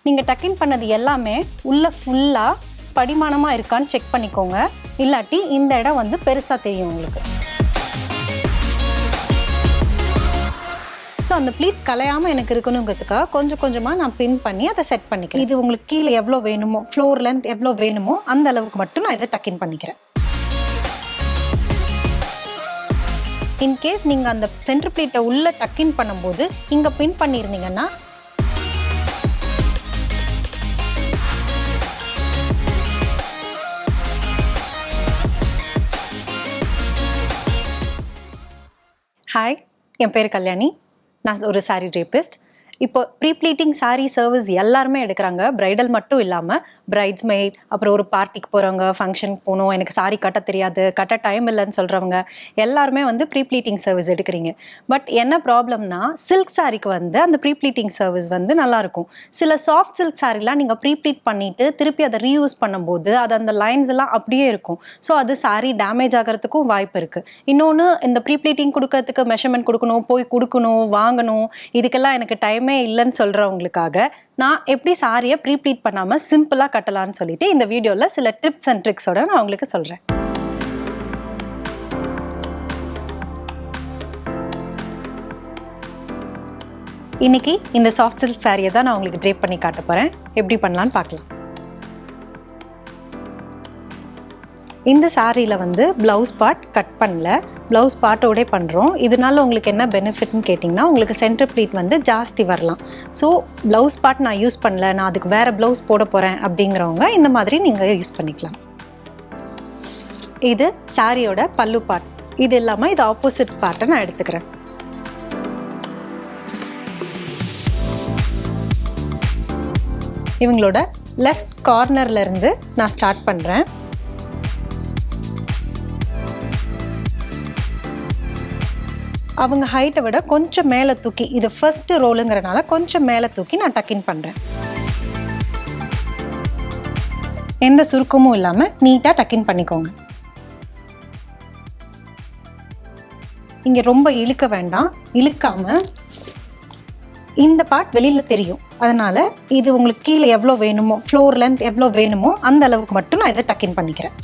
நீங்கள் டக்கின் பண்ணது எல்லாமே உள்ள ஃபுல்லாக படிமானமாக இருக்கான்னு செக் பண்ணிக்கோங்க. இல்லாட்டி இந்த இடம் வந்து பெருசாக தெரியும் உங்களுக்கு. ஸோ அந்த ப்ளீட் கலையாமல் எனக்கு இருக்கணுங்கிறதுக்காக கொஞ்சம் கொஞ்சமாக நான் பின் பண்ணி அதை செட் பண்ணிக்கிறேன். இது உங்களுக்கு கீழே எவ்வளோ வேணுமோ, ஃப்ளோர் லென்த் எவ்வளோ வேணுமோ அந்த அளவுக்கு மட்டும் நான் இதை டக்கின் பண்ணிக்கிறேன். இன்கேஸ் நீங்கள் அந்த சென்டர் ப்ளீட்டை உள்ளே டக்கின் பண்ணும்போது இங்கே பின் பண்ணியிருந்தீங்கன்னா ஹாய், என் பேர் கல்யாணி. நான் ஒரு சாரீ ட்ரேபிஸ்ட். இப்போ ப்ரீ-ப்ளீட்டிங் சாரீ சர்வீஸ் எல்லாருமே எடுக்கிறாங்க. பிரைடல் மட்டும் இல்லாமல் பிரைட்ஸ்மெய்ட், அப்புறம் ஒரு பார்ட்டிக்கு போகிறவங்க, ஃபங்க்ஷனுக்கு போகணும், எனக்கு சாரீ கட்ட தெரியாது, கட்ட டைம் இல்லைன்னு சொல்கிறவங்க எல்லாருமே வந்து ப்ரீ-ப்ளீட்டிங் சர்வீஸ் எடுக்கிறீங்க. பட் என்ன ப்ராப்ளம்னா, சில்க் சாரீக்கு வந்து அந்த ப்ரீ-ப்ளீட்டிங் சர்வீஸ் வந்து நல்லாயிருக்கும். சில சாஃப்ட் சில்க் சாரீலாம் நீங்கள் ப்ரீ-ப்ளீட் பண்ணிவிட்டு திருப்பி அதை ரீயூஸ் பண்ணும்போது அது அந்த லைன்ஸ் எல்லாம் அப்படியே இருக்கும். ஸோ அது சாரீ டேமேஜ் ஆகிறதுக்கும் வாய்ப்பு இருக்குது. இன்னொன்று, இந்த ப்ரீ-ப்ளீட்டிங் கொடுக்கறதுக்கு மெஷர்மெண்ட் கொடுக்கணும், போய் கொடுக்கணும், வாங்கணும், இதுக்கெல்லாம் எனக்கு டைமே இல்லைன்னு சொல்கிறவங்களுக்காக நான் எப்படி சாரியை ப்ரீ-ப்ளீட் பண்ணாமல் சிம்பிளாக கட்டலான்னு சொல்லிட்டு இந்த வீடியோவில் சில டிப்ஸ் அண்ட் ட்ரிக்ஸோட நான் உங்களுக்கு சொல்கிறேன். இன்னைக்கு இந்த சாஃப்ட் சில்க் சாரியை தான் நான் உங்களுக்கு ட்ரேப் பண்ணி காட்ட போகிறேன். எப்படி பண்ணலான்னு பார்க்கலாம். இந்த சாரியில் வந்து ப்ளவுஸ் பார்ட் கட் பண்ணல, ப்ளவுஸ் பார்ட்டோடே பண்ணுறோம். இதனால உங்களுக்கு என்ன பெனிஃபிட்னு கேட்டிங்கன்னா, உங்களுக்கு சென்டர் ப்ளீட் வந்து ஜாஸ்தி வரலாம். ஸோ ப்ளவுஸ் பார்ட் நான் யூஸ் பண்ணல, நான் அதுக்கு வேறு ப்ளவுஸ் போட போகிறேன் அப்படிங்கிறவங்க இந்த மாதிரி நீங்கள் யூஸ் பண்ணிக்கலாம். இது சாரியோட பல்லு பார்ட். இது இல்லாமல் இது ஆப்போசிட் பார்ட்டை நான் எடுத்துக்கிறேன். இவங்களோட லெஃப்ட் கார்னர்லேருந்து நான் ஸ்டார்ட் பண்ணுறேன். அவங்க ஹைட்டை விட கொஞ்சம் மேலே தூக்கி, இது ஃபர்ஸ்ட்டு ரோலுங்கிறனால கொஞ்சம் மேலே தூக்கி நான் டக்கின் பண்ணுறேன். எந்த சுருக்கமும் இல்லாமல் நீட்டாக டக்கின் பண்ணிக்கோங்க. இங்கே ரொம்ப இழுக்க வேண்டாம். இழுக்காமல் இந்த பார்ட் வெளியில் தெரியும். அதனால் இது உங்களுக்கு கீழே எவ்வளோ வேணுமோ, ஃப்ளோர் லென்த் எவ்வளோ வேணுமோ அந்த அளவுக்கு மட்டும் நான் இதை டக்கின் பண்ணிக்கிறேன்.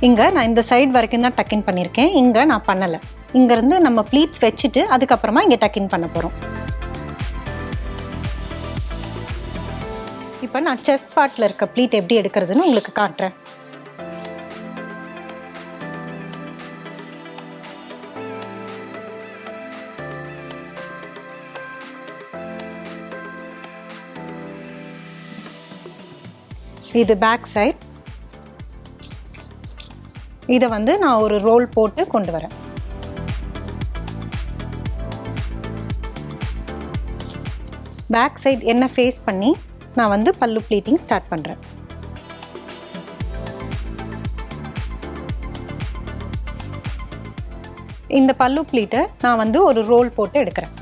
இங்கே நான் இந்த சைடு வரைக்கும் தான் டக்கின் பண்ணியிருக்கேன். இங்கே நான் பண்ணலை. இங்கேருந்து நம்ம ப்ளீட்ஸ் வச்சுட்டு அதுக்கப்புறமா இங்கே டக்கின் பண்ண போகிறோம். இப்போ நான் செஸ்ட் பார்ட்டில் இருக்க ப்ளீட் எப்படி எடுக்கிறதுன்னு உங்களுக்கு காட்டுறேன். இது பேக் சைட். இதை வந்து நான் ஒரு ரோல் போட்டு கொண்டு வரேன். பேக் சைட் என்ன ஃபேஸ் பண்ணி நான் வந்து பல்லு ப்ளீட்டிங் ஸ்டார்ட் பண்ணுறேன். இந்த பல்லு ப்ளீட்டை நான் வந்து ஒரு ரோல் போட்டு எடுக்கிறேன்.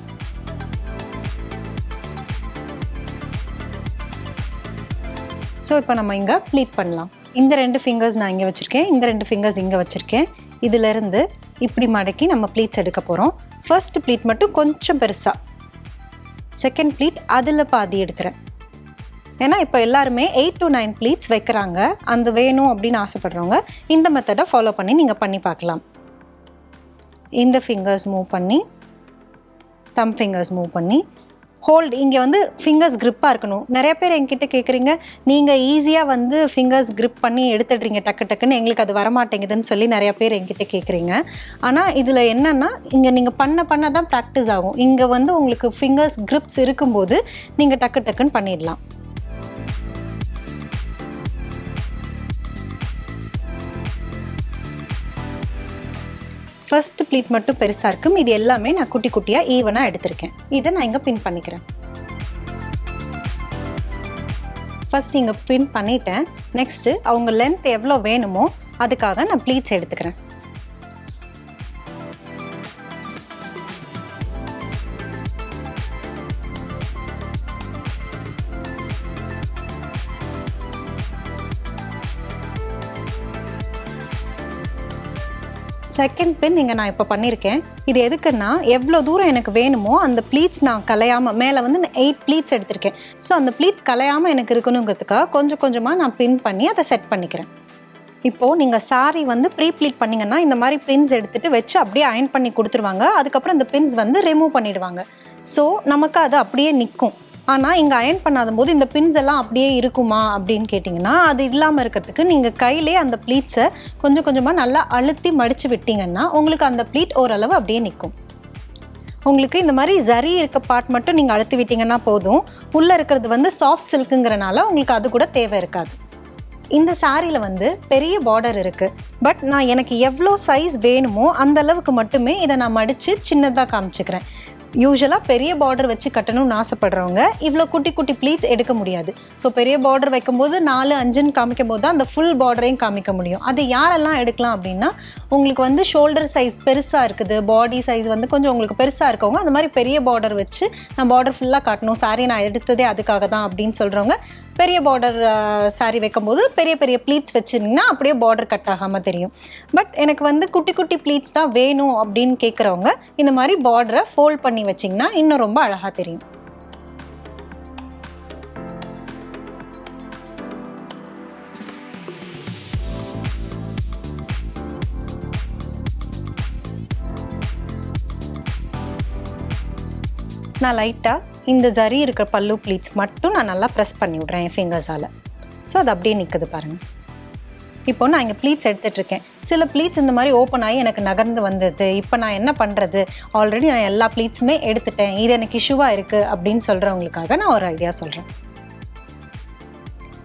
ஸோ இப்போ நம்ம இங்கே ப்ளீட் பண்ணலாம். இந்த 2 ஃபிங்கர்ஸ் நான் இங்கே வச்சுருக்கேன், இந்த 2 ஃபிங்கர்ஸ் இங்கே வச்சுருக்கேன். இதிலேருந்து இப்படி மடக்கி நம்ம ப்ளீட்ஸ் எடுக்க போகிறோம். ஃபர்ஸ்ட் ப்ளீட் மட்டும் கொஞ்சம் பெருசாக, செகண்ட் ப்ளீட் அதில் பாதி எடுக்கிறேன். ஏன்னா இப்போ எல்லாருமே 8 to 9 ப்ளீட்ஸ் வைக்கிறாங்க. அந்த வேணும் அப்படின்னு ஆசைப்படுறவங்க இந்த மெத்தடை ஃபாலோ பண்ணி நீங்கள் பண்ணி பார்க்கலாம். இந்த ஃபிங்கர்ஸ் மூவ் பண்ணி, தம் ஃபிங்கர்ஸ் மூவ் பண்ணி, ஹோல்டு. இங்கே வந்து ஃபிங்கர்ஸ் க்ரிப்பாக இருக்கணும். நிறைய பேர் என்கிட்ட கேட்குறீங்க, நீங்கள் ஈஸியாக வந்து ஃபிங்கர்ஸ் க்ரிப் பண்ணி எடுத்துடுறீங்க டக்கு டக்குன்னு, எங்களுக்கு அது வரமாட்டேங்குதுன்னு சொல்லி நிறைய பேர் என்கிட்ட கேட்குறீங்க. ஆனால் இதில் என்னென்னா, இங்கே நீங்கள் பண்ண தான் ப்ராக்டிஸ் ஆகும். இங்கே வந்து உங்களுக்கு ஃபிங்கர்ஸ் க்ரிப்ஸ் இருக்கும்போது நீங்கள் டக்கு டக்குன்னு பண்ணிடலாம். ஃபர்ஸ்ட் ப்ளீட் மட்டும் பெருசாக இருக்கும். இது எல்லாமே நான் குட்டி குட்டியாக ஈவனாக எடுத்திருக்கேன். இதை நான் இங்கே பின் பண்ணிக்கிறேன். ஃபர்ஸ்ட் இங்கே பின் பண்ணிட்டேன். நெக்ஸ்ட்டு அவங்க லென்த் எவ்வளோ வேணுமோ அதுக்காக நான் ப்ளீட்ஸ் எடுத்துக்கிறேன். செகண்ட் பின் இங்கே நான் இப்போ பண்ணியிருக்கேன். இது எதுக்குன்னா எவ்வளோ தூரம் எனக்கு வேணுமோ அந்த ப்ளீட்ஸ் நான் கலையாமல், மேலே வந்து நான் 8 ப்ளீட்ஸ் எடுத்திருக்கேன். ஸோ அந்த ப்ளீட் கலையாமல் எனக்கு இருக்கணுங்கிறதுக்காக கொஞ்சம் கொஞ்சமாக நான் பின் பண்ணி அதை செட் பண்ணிக்கிறேன். இப்போது நீங்கள் சாரீ வந்து ப்ரீ ப்ளீட் பண்ணிங்கன்னா இந்த மாதிரி பின்ஸ் எடுத்துகிட்டு வச்சு அப்படியே அயன் பண்ணி கொடுத்துருவாங்க. அதுக்கப்புறம் இந்த பின்ஸ் வந்து ரிமூவ் பண்ணிவிடுவாங்க. ஸோ நமக்கு அது அப்படியே நிற்கும். ஆனால் இங்கே அயன் பண்ணாத போது இந்த பின்ஸ் எல்லாம் அப்படியே இருக்குமா அப்படின்னு கேட்டிங்கன்னா, அது இல்லாமல் இருக்கிறதுக்கு நீங்கள் கையிலே அந்த ப்ளீட்ஸை கொஞ்சம் கொஞ்சமாக நல்லா அழுத்தி மடித்து விட்டிங்கன்னா உங்களுக்கு அந்த ப்ளீட் ஓரளவு அப்படியே நிற்கும். உங்களுக்கு இந்த மாதிரி ஜரி இருக்க பார்ட் மட்டும் நீங்கள் அழுத்தி விட்டிங்கன்னா போதும். உள்ளே இருக்கிறது வந்து சாஃப்ட் சில்க்குங்கிறனால உங்களுக்கு அது கூட தேவை இருக்காது. இந்த சாரியில் வந்து பெரிய பார்டர் இருக்குது. பட் நான் எனக்கு எவ்வளோ சைஸ் வேணுமோ அந்த அளவுக்கு மட்டுமே இதை நான் மடித்து சின்னதாக காமிச்சிக்கிறேன். யூஸ்வலாக பெரிய பார்டர் வச்சு கட்டணும்னு ஆசைப்படுறவங்க இவ்வளோ குட்டி குட்டி ப்ளீட்ஸ் எடுக்க முடியாது. ஸோ பெரிய பார்டர் வைக்கும்போது 4, 5ன்னு காமிக்கும் போது தான் அந்த ஃபுல் பார்டரையும் காமிக்க முடியும். அது யாரெல்லாம் எடுக்கலாம் அப்படின்னா, உங்களுக்கு வந்து ஷோல்டர் சைஸ் பெருசாக இருக்குது, பாடி சைஸ் வந்து கொஞ்சம் உங்களுக்கு பெருசாக இருக்கவங்க அந்த மாதிரி பெரிய பார்டர் வச்சு நான் பார்டர் ஃபுல்லாக காட்டணும், சாரி நான் எடுத்ததே அதுக்காக தான் அப்படின்னு சொல்கிறவங்க பெரிய பார்டர் சாரி வைக்கும்போது பெரிய பெரிய ப்ளீட்ஸ் வச்சுருந்தீங்கன்னா அப்படியே பார்டர் கட் ஆகாமல் தெரியும். பட் எனக்கு வந்து குட்டி குட்டி ப்ளீட்ஸ் தான் வேணும் அப்படின்னு கேட்குறவங்க இந்த மாதிரி பார்டரை ஃபோல்ட் பண்ணி வச்சிங்கன்னா இன்னும் ரொம்ப அழகாக தெரியும். நான் லைட்டாக இந்த ஜரி இருக்கிற பல்லு ப்ளீட்ஸ் மட்டும் நான் நல்லா ப்ரெஸ் பண்ணி விட்றேன் என் ஃபிங்கர்ஸால். ஸோ அது அப்படியே நிற்குது பாருங்கள். இப்போ நான் இங்கே ப்ளீட்ஸ் எடுத்துகிட்ருக்கேன். சில ப்ளீட்ஸ் இந்த மாதிரி ஓப்பன் ஆகி எனக்கு நகர்ந்து வந்தது. இப்போ நான் என்ன பண்ணுறது, ஆல்ரெடி நான் எல்லா ப்ளீட்ஸுமே எடுத்துட்டேன், இது எனக்கு இஷ்யூவாக இருக்குது அப்படின்னு சொல்கிறவங்களுக்காக நான் ஒரு ஐடியா சொல்கிறேன்.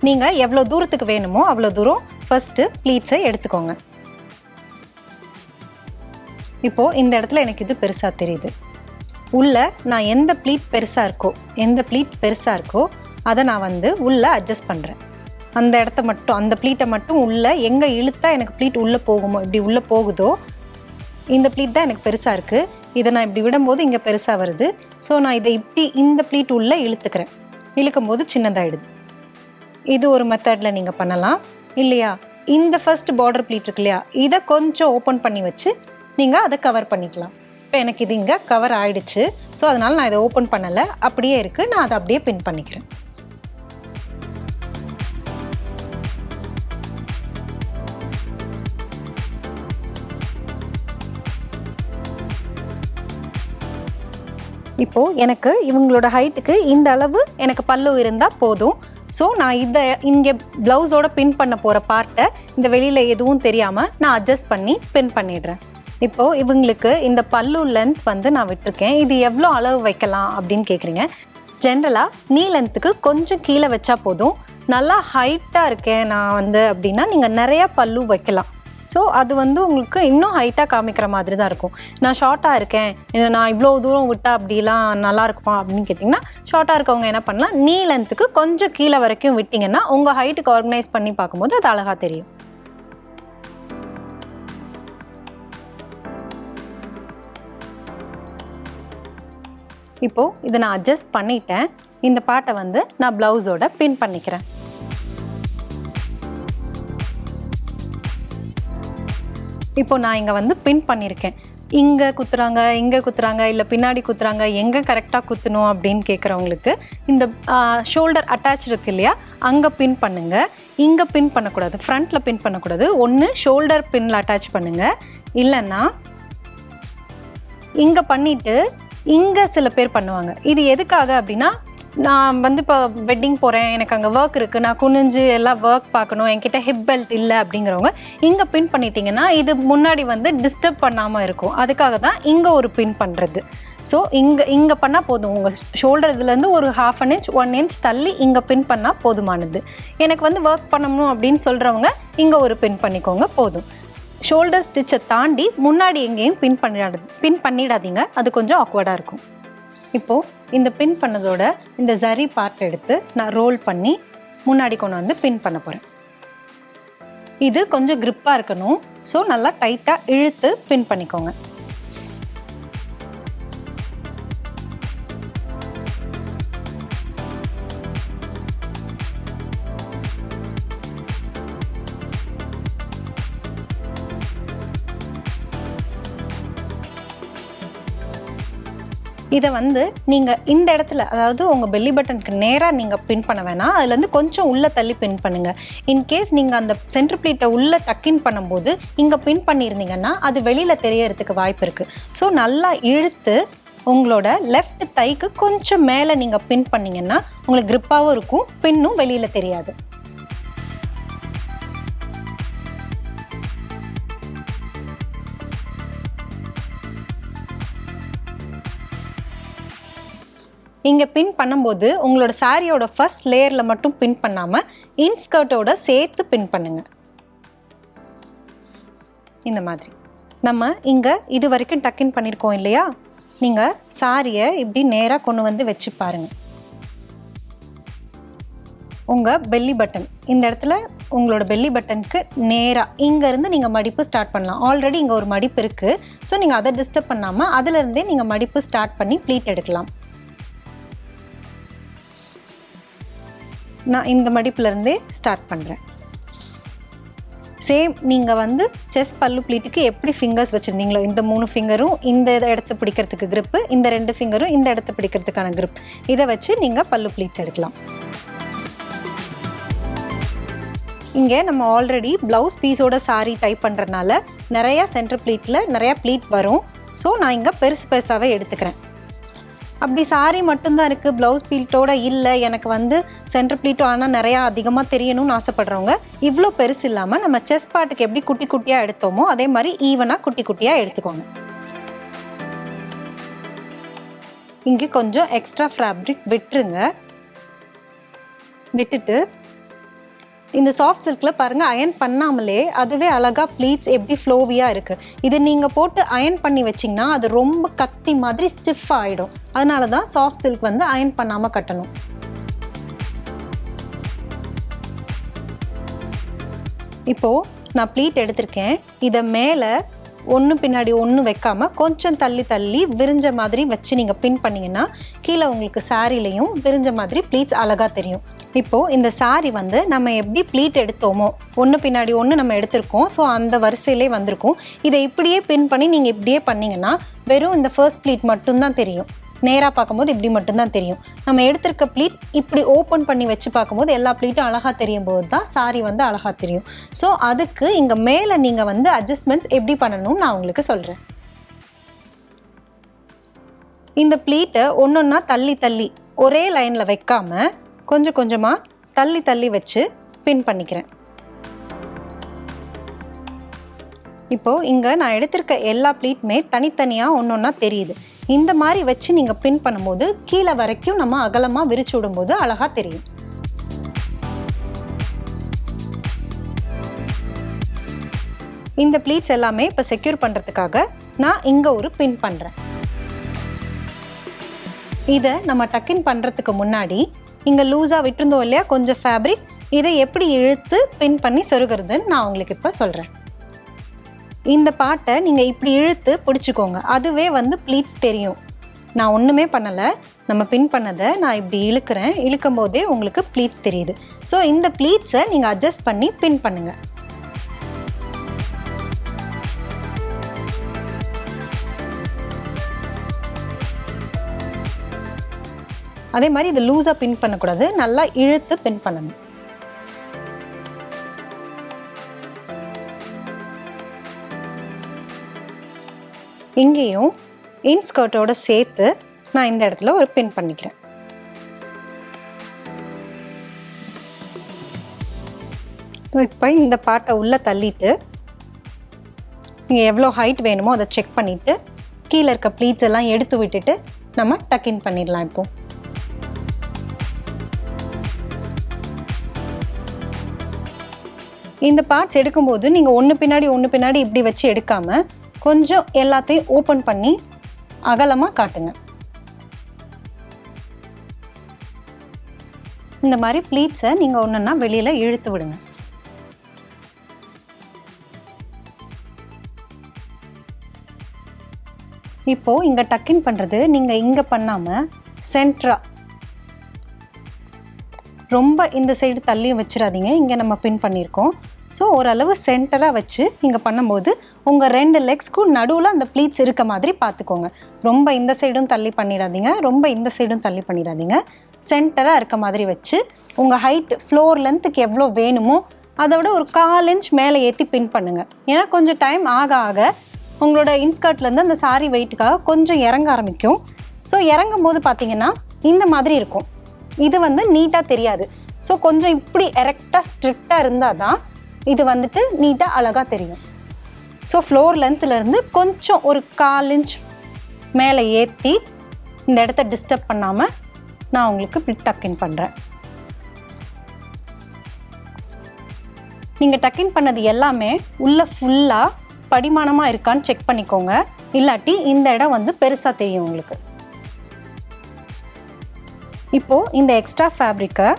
நீங்கள் எவ்வளோ தூரத்துக்கு வேணுமோ அவ்வளோ தூரம் ஃபஸ்ட்டு ப்ளீட்ஸை எடுத்துக்கோங்க. இப்போது இந்த இடத்துல எனக்கு இது பெருசாக தெரியுது. உள்ளே நான் எந்த ப்ளீட் பெருசாக இருக்கோ அதை நான் வந்து உள்ளே அட்ஜஸ்ட் பண்ணுறேன். அந்த இடத்த மட்டும், அந்த ப்ளீட்டை மட்டும் உள்ளே எங்கே இழுத்தா எனக்கு ப்ளீட் உள்ளே போகுமோ, இப்படி உள்ளே போகுதோ இந்த ப்ளீட் தான் எனக்கு பெருசாக இருக்குது, இதை நான் இப்படி விடும்போது இங்கே பெருசாக வருது. ஸோ நான் இதை இப்படி இந்த ப்ளீட் உள்ளே இழுத்துக்கிறேன். இழுக்கும்போது சின்னதாகிடுது. இது ஒரு மெத்தடில் நீங்கள் பண்ணலாம். இல்லையா, இந்த ஃபர்ஸ்ட் பார்டர் ப்ளீட் இருக்கு இல்லையா, இதை கொஞ்சம் ஓப்பன் பண்ணி வச்சு நீங்கள் அதை கவர் பண்ணிக்கலாம். இப்போ எனக்கு இது இங்கே கவர் ஆகிடுச்சு. ஸோ அதனால் நான் இதை ஓப்பன் பண்ணலை, அப்படியே இருக்குது. நான் அதை அப்படியே பின் பண்ணிக்கிறேன். இப்போது எனக்கு இவங்களோட ஹைட்டுக்கு இந்த அளவு எனக்கு பல்லு இருந்தால் போதும். ஸோ நான் இதை இங்கே ப்ளவுஸோட பின் பண்ண போகிற பார்ட்டை இந்த வெளியில் எதுவும் தெரியாமல் நான் அட்ஜஸ்ட் பண்ணி பின் பண்ணிடுறேன். இப்போது இவங்களுக்கு இந்த பல்லு லென்த் வந்து நான் விட்டுருக்கேன். இது எவ்வளோ அளவு வைக்கலாம் அப்படின்னு கேட்குறீங்க. ஜென்ரலாக நீ லென்த்துக்கு கொஞ்சம் கீழே வச்சா போதும். நல்லா ஹைட்டாக இருக்கேன் நான் வந்து அப்படின்னா நீங்கள் நிறையா பல்லு வைக்கலாம். ஸோ அது வந்து உங்களுக்கு இன்னும் ஹைட்டாக காமிக்கிற மாதிரி தான் இருக்கும். நான் ஷார்ட்டாக இருக்கேன், நான் இவ்வளோ தூரம் விட்டால் அப்படிலாம் நல்லா இருக்குமா அப்படின்னு கேட்டிங்கன்னா, ஷார்ட்டாக இருக்கவங்க என்ன பண்ணலாம், நீ லென்த்துக்கு கொஞ்சம் கீழே வரைக்கும் விட்டிங்கன்னா உங்கள் ஹைட்டுக்கு ஆர்கனைஸ் பண்ணி பார்க்கும்போது அது அழகாக தெரியும். இப்போது இதை நான் அட்ஜஸ்ட் பண்ணிட்டேன். இந்த பார்ட்டை வந்து நான் ப்ளவுஸோட பின் பண்ணிக்கிறேன். இப்போ நான் இங்கே வந்து பின் பண்ணியிருக்கேன். இங்கே குத்துறாங்க இல்லை பின்னாடி குத்துறாங்க, எங்கே கரெக்டாக குத்தணும் அப்படின்னு கேட்குறவங்களுக்கு இந்த ஷோல்டர் அட்டாச் இருக்கு இல்லையா, அங்கே பின் பண்ணுங்கள். இங்கே பின் பண்ணக்கூடாது, ஃப்ரண்ட்டில் பின் பண்ணக்கூடாது. ஒன்று ஷோல்டர் பின்னில் அட்டாச் பண்ணுங்கள், இல்லைன்னா இங்கே பண்ணிவிட்டு இங்கே சில பேர் பண்ணுவாங்க. இது எதுக்காக அப்படின்னா, நான் வந்து இப்போ வெட்டிங் போகிறேன், எனக்கு அங்கே ஒர்க் இருக்குது, நான் குனிஞ்சு எல்லாம் ஒர்க் பார்க்கணும், என்கிட்ட ஹிப் பெல்ட் இல்லை அப்படிங்கிறவங்க இங்கே பின் பண்ணிட்டீங்கன்னா இது முன்னாடி வந்து டிஸ்டர்ப் பண்ணாமல் இருக்கும். அதுக்காக தான் இங்கே ஒரு பின் பண்ணுறது. ஸோ இங்கே பண்ணால் போதும். உங்கள் ஷோல்டர் இதுலேருந்து ஒரு 1/2 inch 1 inch தள்ளி இங்கே பின் பண்ணால் போதுமானது. எனக்கு வந்து ஒர்க் பண்ணணும் அப்படின்னு சொல்கிறவங்க இங்கே ஒரு பின் பண்ணிக்கோங்க, போதும். ஷோல்டர் ஸ்டிச்சை தாண்டி முன்னாடி எங்கேயும் பின் பண்ணிடாதீங்க, அது கொஞ்சம் ஆக்வர்டாக இருக்கும். இப்போது இந்த பின் பண்ணதோட இந்த ஜரி பார்ட் எடுத்து நான் ரோல் பண்ணி முன்னாடி கொண்டு வந்து பின் பண்ண போகிறேன். இது கொஞ்சம் கிரிப்பாக இருக்கணும். ஸோ நல்லா டைட்டாக இழுத்து பின் பண்ணிக்கோங்க. இதை வந்து நீங்கள் இந்த இடத்துல, அதாவது உங்கள் பெல்லி பட்டனுக்கு நேராக நீங்கள் பின் பண்ண வேணாம், அதுலேருந்து கொஞ்சம் உள்ளே தள்ளி பின் பண்ணுங்கள். இன்கேஸ் நீங்கள் அந்த சென்டர் ப்ளீட்டை உள்ளே டக்கின் பண்ணும்போது இங்கே பின் பண்ணியிருந்தீங்கன்னா அது வெளியில் தெரியறதுக்கு வாய்ப்பு இருக்குது. ஸோ நல்லா இழுத்து உங்களோட லெஃப்ட் தைக்கு கொஞ்சம் மேலே நீங்கள் பின் பண்ணிங்கன்னா உங்களுக்கு க்ரிப்பாகவும் இருக்கும், பின்னும் வெளியில் தெரியாது. இங்கே பின் பண்ணும்போது உங்களோட சாரியோட ஃபர்ஸ்ட் லேயரில் மட்டும் பின் பண்ணாமல் இன்ஸ்கர்ட்டோட சேர்த்து பின் பண்ணுங்கள். இந்த மாதிரி நம்ம இங்கே இது வரைக்கும் டக்கின் பண்ணியிருக்கோம் இல்லையா, நீங்கள் சாரியை இப்படி நேராக கொண்டு வந்து வச்சு பாருங்கள். உங்கள் பெல்லி பட்டன் இந்த இடத்துல, உங்களோட பெல்லி பட்டனுக்கு நேராக இங்கேருந்து நீங்கள் மடிப்பு ஸ்டார்ட் பண்ணலாம். ஆல்ரெடி இங்கே ஒரு மடிப்பு இருக்குது, ஸோ நீங்கள் அதை டிஸ்டர்ப் பண்ணாமல் அதிலேருந்தே நீங்கள் மடிப்பு ஸ்டார்ட் பண்ணி ப்ளீட் எடுக்கலாம். நான் இந்த மடிப்புலேருந்தே ஸ்டார்ட் பண்ணுறேன். சேம் நீங்கள் வந்து செஸ்ட் பல்லு ப்ளீட்டுக்கு எப்படி ஃபிங்கர்ஸ் வச்சுருந்தீங்களோ, இந்த 3 ஃபிங்கரும் இந்த இடத்த பிடிக்கிறதுக்கு க்ரிப்பு, இந்த 2 ஃபிங்கரும் இந்த இடத்த பிடிக்கிறதுக்கான க்ரிப், இதை வச்சு நீங்கள் பல்லு ப்ளீட்ஸ் எடுக்கலாம். இங்கே நம்ம ஆல்ரெடி ப்ளவுஸ் பீஸோட சாரி டைப் பண்ணுறதுனால நிறையா சென்டர் ப்ளீட்டில் நிறையா ப்ளீட் வரும். ஸோ நான் இங்கே பெருசு பெருசாகவே எடுத்துக்கிறேன். அப்படி சாரி மட்டும்தான் இருக்குது, ப்ளவுஸ் ப்ளீட்டோட இல்லை, எனக்கு வந்து சென்டர் ப்ளீட்டோ ஆனால் நிறையா அதிகமாக தெரியணும்னு ஆசைப்படுறவங்க இவ்வளோ பெருசு இல்லாமல் நம்ம செஸ்ட் பார்ட்டுக்கு எப்படி குட்டி குட்டியாக எடுத்தோமோ அதே மாதிரி ஈவனாக குட்டி குட்டியாக எடுத்துக்கோங்க. இங்கே கொஞ்சம் எக்ஸ்ட்ரா ஃபேப்ரிக் விட்டுருங்க. விட்டுட்டு இந்த சாஃப்ட் சில்கில் பாருங்கள், அயன் பண்ணாமலே அதுவே அழகாக ப்ளீட்ஸ் எப்படி ஃப்ளோவியாக இருக்குது. இது நீங்கள் போட்டு அயன் பண்ணி வச்சிங்கன்னா அது ரொம்ப கத்தி மாதிரி ஸ்டிஃபாக ஆகிடும். அதனால தான் சாஃப்ட் சில்க் வந்து அயன் பண்ணாமல் கட்டணும். இப்போது நான் ப்ளீட் எடுத்திருக்கேன், இதை மேலே ஒன்று பின்னாடி ஒன்று வைக்காமல் கொஞ்சம் தள்ளி தள்ளி விரிஞ்ச மாதிரி வச்சு நீங்கள் பின் பண்ணிங்கன்னா கீழே உங்களுக்கு சாரிலையும் விரிஞ்ச மாதிரி ப்ளீட்ஸ் அழகாக தெரியும். இப்போது இந்த சாரி வந்து நம்ம எப்படி ப்ளீட் எடுத்தோமோ ஒன்று பின்னாடி ஒன்று நம்ம எடுத்திருக்கோம், ஸோ அந்த வரிசையிலே வந்திருக்கும். இதை இப்படியே பின் பண்ணி நீங்கள் இப்படியே பண்ணிங்கன்னா வெறும் இந்த ஃபர்ஸ்ட் ப்ளீட் மட்டும்தான் தெரியும். நேராக பார்க்கும்போது இப்படி மட்டும்தான் தெரியும். நம்ம எடுத்திருக்க ப்ளீட் இப்படி ஓப்பன் பண்ணி வச்சு பார்க்கும்போது எல்லா ப்ளீட்டும் அழகாக தெரியும் போது தான் சாரி வந்து அழகாக தெரியும். ஸோ அதுக்கு இங்கே மேலே நீங்கள் வந்து அட்ஜஸ்ட்மெண்ட்ஸ் எப்படி பண்ணணும்னு நான் உங்களுக்கு சொல்கிறேன். இந்த ப்ளீட்டை ஒன்றொன்னா தள்ளி தள்ளி ஒரே லைனில் வைக்காமல் கொஞ்சம் கொஞ்சமாக தள்ளி தள்ளி வச்சு பின் பண்ணிக்கிறேன். இப்போது இங்கே நான் எடுத்திருக்க எல்லா ப்ளீட்டுமே தனித்தனியாக ஒன்றொன்னா தெரியுது. இந்த மாதிரி வச்சு நீங்கள் பின் பண்ணும்போது கீழே வரைக்கும் நம்ம அகலமாக விரிச்சு விடும்போது அழகாக தெரியும். இந்த ப்ளீட்ஸ் எல்லாமே இப்போ செக்யூர் பண்ணுறதுக்காக நான் இங்கே ஒரு பின் பண்ணுறேன். இதை நம்ம டக்கின் பண்ணுறதுக்கு முன்னாடி இங்கே லூஸாக விட்டுருந்தோம் இல்லையா கொஞ்சம் ஃபேப்ரிக், இதை எப்படி இழுத்து பின் பண்ணி சொருகிறதுன்னு நான் உங்களுக்கு இப்போ சொல்கிறேன். இந்த பாட்டை நீங்கள் இப்படி இழுத்து பிடிச்சிக்கோங்க, அதுவே வந்து ப்ளீட்ஸ் தெரியும். நான் ஒன்றுமே பண்ணலை, நம்ம பின் பண்ணதை நான் இப்படி இழுக்கிறேன், இழுக்கும் போதே உங்களுக்கு ப்ளீட்ஸ் தெரியுது. ஸோ இந்த ப்ளீட்ஸை நீங்கள் அட்ஜஸ்ட் பண்ணி பின் பண்ணுங்கள். அதே மாதிரி இது லூஸாக பின் பண்ணக்கூடாது, நல்லா இழுத்து பின் பண்ணணும். இங்கேயும் இன்ஸ்கர்ட்டோட சேர்த்து நான் இந்த இடத்துல ஒரு பின் பண்ணிக்கிறேன். இப்போ இந்த பாட்டை உள்ளே தள்ளிட்டு நீங்கள் எவ்வளோ ஹைட் வேணுமோ அதை செக் பண்ணிவிட்டு கீழே இருக்க ப்ளீட்ஸ் எல்லாம் எடுத்து விட்டுட்டு நம்ம டக்கின் பண்ணிடலாம். இப்போ இந்த பார்ட்ஸ் எடுக்கும்போது நீங்கள் ஒன்று பின்னாடி இப்படி வச்சு எடுக்காமல் கொஞ்சம் எல்லாத்தையும் ஓப்பன் பண்ணி அகலமாக காட்டுங்க. இந்த மாதிரி ப்ளீட்ஸை நீங்கள் ஒன்றுன்னா வெளியில் இழுத்து விடுங்க. இப்போது இங்கே டக்கின் பண்ணுறது நீங்கள் இங்கே பண்ணாமல் சென்ட்ரா ரொம்ப இந்த சைடு தள்ளியும் வச்சிடாதீங்க. இங்கே நம்ம பின் பண்ணியிருக்கோம், ஸோ ஓரளவு சென்டராக வச்சு நீங்கள் பண்ணும்போது உங்கள் 2 லெக்ஸ்க்கும் நடுவில் அந்த ப்ளீட்ஸ் இருக்க மாதிரி பார்த்துக்கோங்க. ரொம்ப இந்த சைடும் தள்ளி பண்ணிடாதீங்க, ரொம்ப இந்த சைடும் தள்ளி பண்ணிடாதீங்க. சென்டராக இருக்க மாதிரி வச்சு உங்கள் ஹைட் ஃப்ளோர் லென்த்துக்கு எவ்வளோ வேணுமோ அதோட ஒரு 1/4 இன்ச் மேலே ஏற்றி பின் பண்ணுங்கள். ஏன்னா கொஞ்சம் டைம் ஆக ஆக உங்களோட இன்ஸ்கர்ட்லேருந்து அந்த சாரி வெயிட்டுக்காக கொஞ்சம் இறங்க ஆரம்பிக்கும். ஸோ இறங்கும் போது பார்த்தீங்கன்னா இந்த மாதிரி இருக்கும். இது நீட்டாக தெரியாது. ஸோ கொஞ்சம் இப்படி எரெக்டாக ஸ்ட்ரிக்டாக இருந்தால் தான் இது நீட்டாக அழகாக தெரியும். ஸோ ஃப்ளோர் லென்த்துலேருந்து கொஞ்சம் ஒரு 1/4 இன்ச் மேலே ஏற்றி இந்த இடத்த டிஸ்டர்ப் பண்ணாமல் நான் உங்களுக்கு இப்படி டக்கின் பண்ணுறேன். நீங்கள் டக்கின் பண்ணது எல்லாமே உள்ளே ஃபுல்லாக படிமானமாக இருக்கான்னு செக் பண்ணிக்கோங்க. இல்லாட்டி இந்த இடம் பெருசாக தெரியும் உங்களுக்கு. இப்போது இந்த எக்ஸ்ட்ரா ஃபேப்ரிக்கை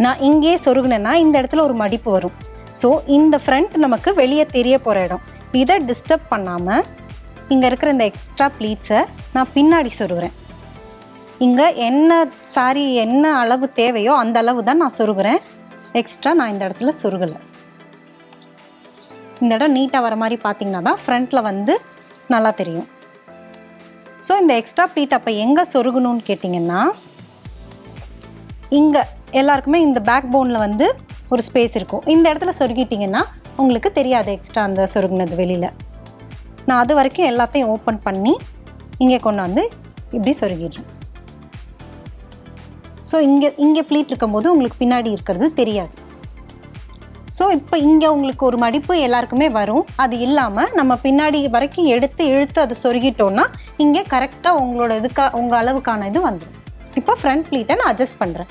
நான் இங்கேயே சொருகுனேன்னா இந்த இடத்துல ஒரு மடிப்பு வரும். ஸோ இந்த ஃப்ரண்ட் நமக்கு வெளியே தெரிய போகிற இடம். இதை டிஸ்டர்ப் பண்ணாமல் இங்கே இருக்கிற இந்த எக்ஸ்ட்ரா ப்ளீட்ஸை நான் பின்னாடி சொருகிறேன். இங்கே என்ன அளவு தேவையோ அந்த அளவு தான் நான் சொருகிறேன். எக்ஸ்ட்ரா நான் இந்த இடத்துல சொருகலை. இந்த இடம் நீட்டாக வர மாதிரி பார்த்தீங்கன்னா தான் ஃப்ரண்ட்டில் நல்லா தெரியும். ஸோ இந்த எக்ஸ்ட்ரா ப்ளீட் அப்போ எங்கே சொருகணும்னு கேட்டிங்கன்னா, இங்கே எல்லாருக்குமே இந்த பேக் போனில் ஒரு ஸ்பேஸ் இருக்கும். இந்த இடத்துல சொருகிட்டிங்கன்னா உங்களுக்கு தெரியாது எக்ஸ்ட்ரா அந்த சொருகுனது வெளியில். நான் அது வரைக்கும் எல்லாத்தையும் ஓப்பன் பண்ணி இங்கே கொண்டாந்து இப்படி சொருகிடுறேன். ஸோ இங்கே ப்ளீட் இருக்கும்போது உங்களுக்கு பின்னாடி இருக்கிறது தெரியாது. ஸோ இப்போ இங்கே உங்களுக்கு ஒரு மடிப்பு எல்லாருக்குமே வரும். அது இல்லாமல் நம்ம பின்னாடி வரைக்கும் இழுத்து அதை சொருகிட்டோன்னா இங்கே கரெக்டாக உங்கள் அளவுக்கான இது வந்துடும். இப்போ ஃப்ரண்ட் ப்ளீட்டை நான் அட்ஜஸ்ட் பண்ணுறேன்.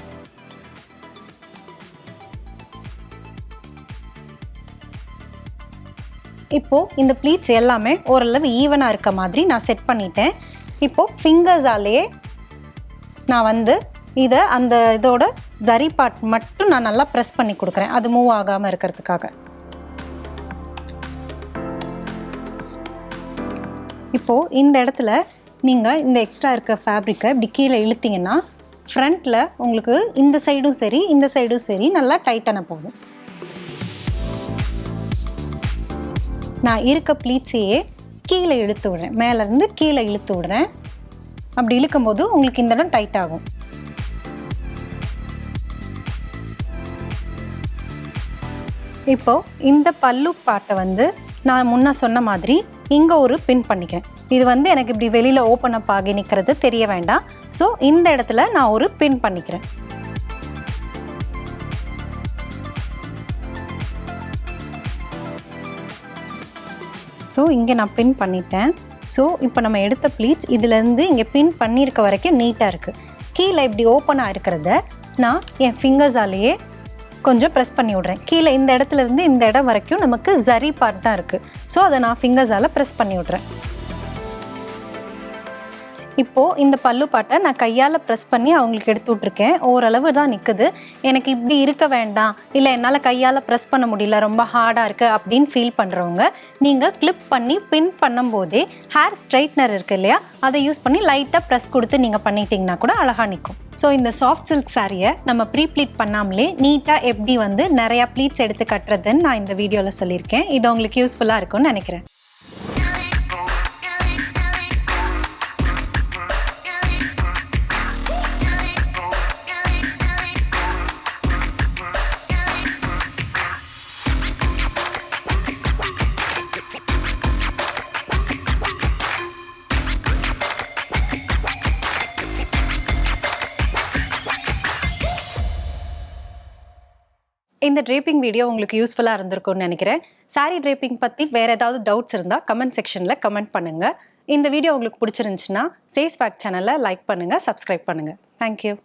இப்போது இந்த ப்ளீட்ஸ் எல்லாமே ஓரளவு ஈவனாக இருக்க மாதிரி நான் செட் பண்ணிட்டேன். இப்போது ஃபிங்கர்ஸாலேயே நான் இதை அந்த இதோட ஜரி பார்ட் மட்டும் நான் நல்லா ப்ரெஸ் பண்ணி கொடுக்குறேன், அது மூவ் ஆகாமல் இருக்கிறதுக்காக. இப்போது இந்த இடத்துல நீங்கள் இந்த எக்ஸ்ட்ரா இருக்க ஃபேப்ரிக்கை இப்படி கீழே இழுத்தீங்கன்னா ஃப்ரண்ட்டில் உங்களுக்கு இந்த சைடும் சரி இந்த சைடும் சரி நல்லா டைட்டான போகும். நான் இருக்க ப்ளீட்ஸையே கீழே இழுத்து விடுறேன், மேலேருந்து கீழே இழுத்து விடுறேன். அப்படி இழுக்கும்போது உங்களுக்கு இந்த இடம் டைட் ஆகும். இப்போது இந்த பல்லு பாட்டை நான் முன்ன சொன்ன மாதிரி இங்கே ஒரு பின் பண்ணிக்கிறேன். இது எனக்கு இப்படி வெளியில் ஓப்பன் அப் ஆகி நிற்கிறது தெரிய வேண்டாம். ஸோ இந்த இடத்துல நான் ஒரு பின் பண்ணிக்கிறேன். ஸோ இங்கே நான் பின் பண்ணிட்டேன். ஸோ இப்போ நம்ம எடுத்த ப்ளீட்ஸ் இதுலேருந்து இங்கே பின் பண்ணியிருக்க வரைக்கும் நீட்டாக இருக்குது. கீழே இப்படி ஓப்பனாக இருக்கிறத நான் என் ஃபிங்கர்ஸாலேயே கொஞ்சம் ப்ரெஸ் பண்ணி விட்றேன். கீழே இந்த இடத்துலேருந்து இந்த இடம் வரைக்கும் நமக்கு ஜரி பார்ட் தான் இருக்குது. ஸோ அதை நான் ஃபிங்கர்ஸால் ப்ரெஸ் பண்ணி விட்றேன். இப்போது இந்த பல்லு பாட்டை நான் கையால் ப்ரெஸ் பண்ணி அவங்களுக்கு எடுத்து விட்ருக்கேன். ஓரளவு தான் நிற்குது. எனக்கு இப்படி இருக்க வேண்டாம், இல்லை என்னால் கையால் ப்ரெஸ் பண்ண முடியல, ரொம்ப ஹார்டாக இருக்குது அப்படின்னு ஃபீல் பண்ணுறவங்க நீங்கள் கிளிப் பண்ணி பின் பண்ணும்போதே ஹேர் ஸ்ட்ரைட்னர் இருக்குது இல்லையா, அதை யூஸ் பண்ணி லைட்டாக ப்ரெஸ் கொடுத்து நீங்கள் பண்ணிட்டீங்கன்னா கூட அழகாக நிற்கும். ஸோ இந்த சாஃப்ட் சில்க் சாரியை நம்ம ப்ரீ ப்ளீட் பண்ணாமலே நீட்டாக எப்படி நிறையா ப்ளீட்ஸ் எடுத்து கட்டுறதுன்னு நான் இந்த வீடியோவில் சொல்லியிருக்கேன். இது உங்களுக்கு யூஸ்ஃபுல்லாக இருக்கும்னு நினைக்கிறேன். இந்த ட்ரேப்பிங் வீடியோ உங்களுக்கு யூஸ்ஃபுல்லாக இருந்திருக்கும்னு நினைக்கிறேன். சாரீ ட்ரேப்பிங் பற்றி வேறு ஏதாவது டவுட்ஸ் இருந்தால் கமெண்ட் செக்ஷனில் கமெண்ட் பண்ணுங்கள். இந்த வீடியோ உங்களுக்கு பிடிச்சிருந்துச்சுன்னா சேஸ் ஃபேக்ட் சேனலை லைக் பண்ணுங்கள், சப்ஸ்கிரைப் பண்ணுங்கள். தேங்க்யூ.